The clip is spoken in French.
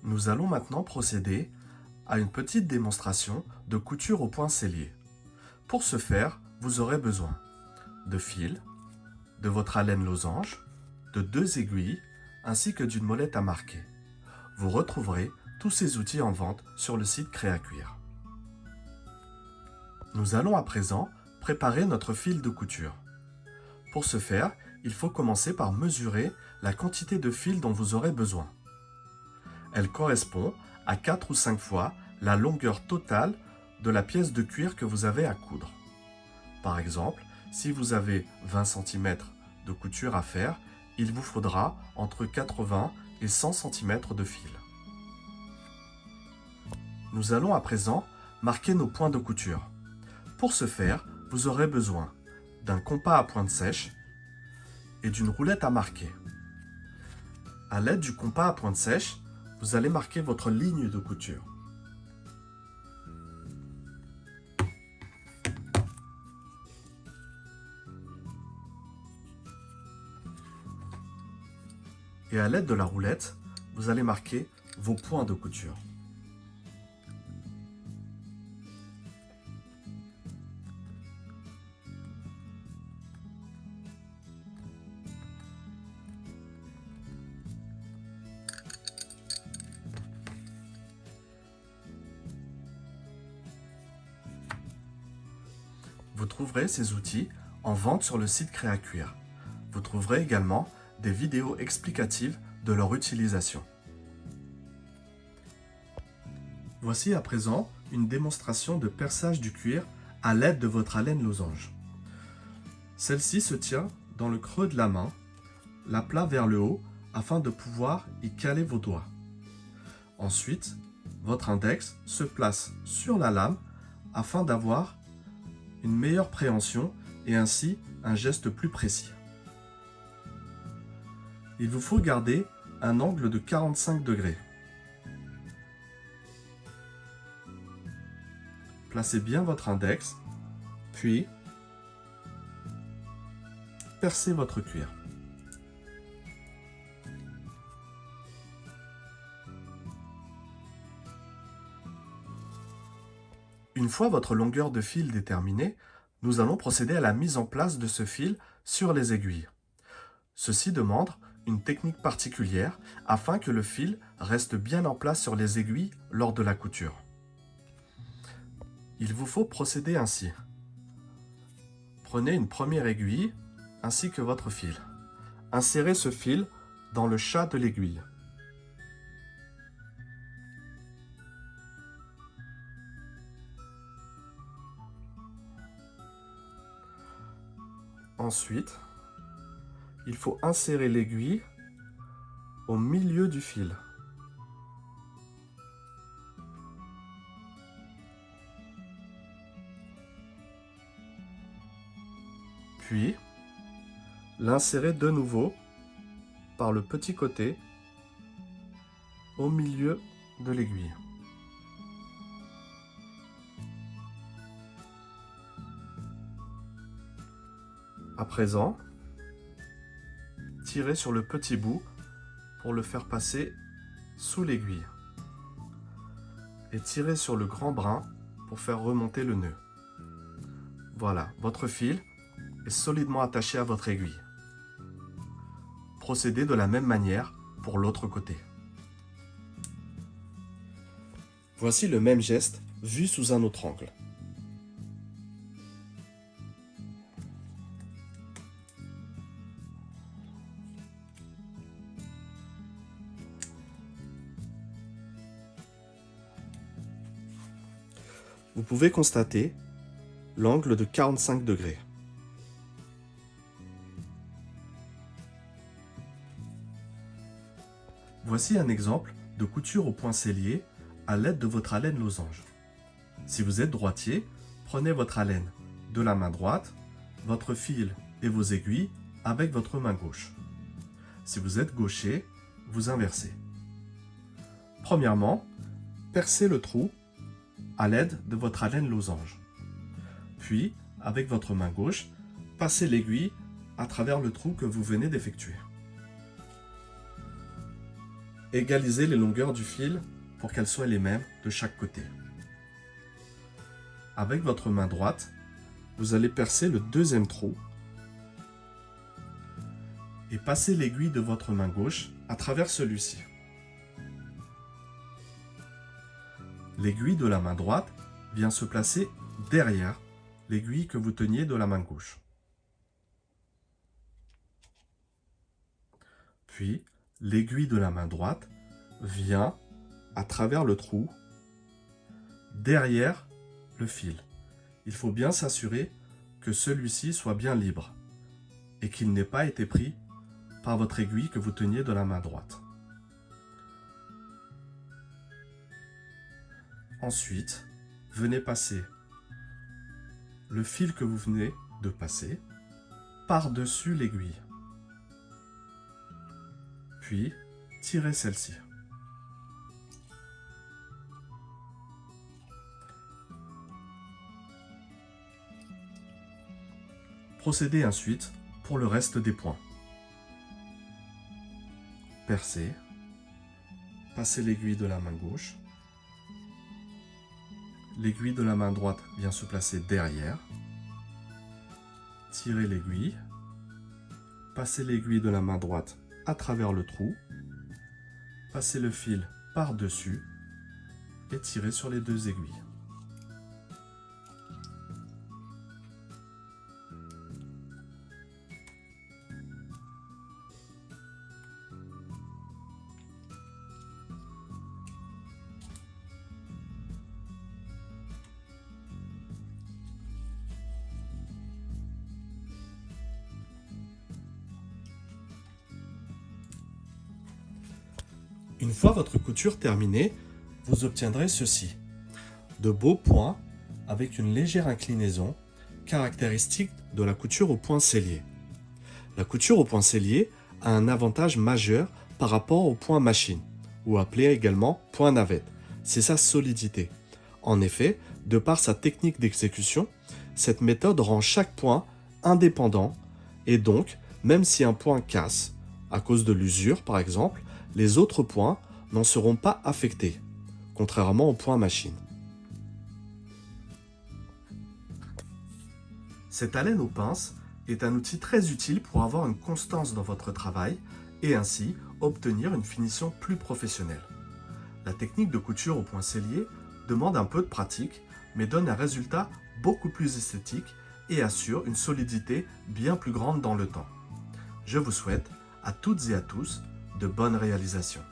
Nous allons maintenant procéder à une petite démonstration de couture au point sellier. Pour ce faire, vous aurez besoin de fil, de votre alène losange, de 2 aiguilles ainsi que d'une molette à marquer. Vous retrouverez tous ces outils en vente sur le site Créacuir. Nous allons à présent préparer notre fil de couture. Pour ce faire, il faut commencer par mesurer la quantité de fil dont vous aurez besoin. Elle correspond à 4 ou 5 fois la longueur totale de la pièce de cuir que vous avez à coudre. Par exemple, si vous avez 20 cm de couture à faire, il vous faudra entre 80 et 100 cm de fil. Nous allons à présent marquer nos points de couture. Pour ce faire, vous aurez besoin d'un compas à pointe sèche et d'une roulette à marquer. À l'aide du compas à pointe sèche, vous allez marquer votre ligne de couture. Et à l'aide de la roulette, vous allez marquer vos points de couture. Vous trouverez ces outils en vente sur le site Créacuir. Vous trouverez également des vidéos explicatives de leur utilisation. Voici à présent une démonstration de perçage du cuir à l'aide de votre alène losange. Celle-ci se tient dans le creux de la main, la plat vers le haut afin de pouvoir y caler vos doigts. Ensuite, votre index se place sur la lame afin d'avoir une meilleure préhension et ainsi un geste plus précis. Il vous faut garder un angle de 45 degrés. Placez bien votre index, puis percez votre cuir. Une fois votre longueur de fil déterminée, nous allons procéder à la mise en place de ce fil sur les aiguilles. Ceci demande une technique particulière afin que le fil reste bien en place sur les aiguilles lors de la couture. Il vous faut procéder ainsi. Prenez une première aiguille ainsi que votre fil. Insérez ce fil dans le chat de l'aiguille. Ensuite, il faut insérer l'aiguille au milieu du fil. Puis, l'insérer de nouveau par le petit côté au milieu de l'aiguille. À présent, tirez sur le petit bout pour le faire passer sous l'aiguille. Et tirez sur le grand brin pour faire remonter le nœud. Voilà, votre fil est solidement attaché à votre aiguille. Procédez de la même manière pour l'autre côté. Voici le même geste vu sous un autre angle. Vous pouvez constater l'angle de 45 degrés. Voici un exemple de couture au point sellier à l'aide de votre alène losange. Si vous êtes droitier, prenez votre alène de la main droite, votre fil et vos aiguilles avec votre main gauche. Si vous êtes gaucher, vous inversez. Premièrement, percez le trou à l'aide de votre alène losange. Puis, avec votre main gauche, passez l'aiguille à travers le trou que vous venez d'effectuer. Égalisez les longueurs du fil pour qu'elles soient les mêmes de chaque côté. Avec votre main droite, vous allez percer le deuxième trou et passer l'aiguille de votre main gauche à travers celui-ci. L'aiguille de la main droite vient se placer derrière l'aiguille que vous teniez de la main gauche. Puis, l'aiguille de la main droite vient à travers le trou derrière le fil. Il faut bien s'assurer que celui-ci soit bien libre et qu'il n'ait pas été pris par votre aiguille que vous teniez de la main droite. Ensuite, venez passer le fil que vous venez de passer par-dessus l'aiguille. Puis, tirez celle-ci. Procédez ensuite pour le reste des points. Percez, passez l'aiguille de la main gauche. L'aiguille de la main droite vient se placer derrière. Tirez l'aiguille. Passez l'aiguille de la main droite à travers le trou. Passez le fil par-dessus et tirez sur les deux aiguilles. Une fois votre couture terminée, vous obtiendrez ceci. De beaux points avec une légère inclinaison, caractéristique de la couture au point sellier. La couture au point sellier a un avantage majeur par rapport au point machine, ou appelé également point navette, c'est sa solidité. En effet, de par sa technique d'exécution, cette méthode rend chaque point indépendant et donc, même si un point casse, à cause de l'usure par exemple, les autres points n'en seront pas affectés, contrairement au point machine. Cette haleine aux pinces est un outil très utile pour avoir une constance dans votre travail et ainsi obtenir une finition plus professionnelle. La technique de couture au point sellier demande un peu de pratique, mais donne un résultat beaucoup plus esthétique et assure une solidité bien plus grande dans le temps. Je vous souhaite à toutes et à tous de bonnes réalisations.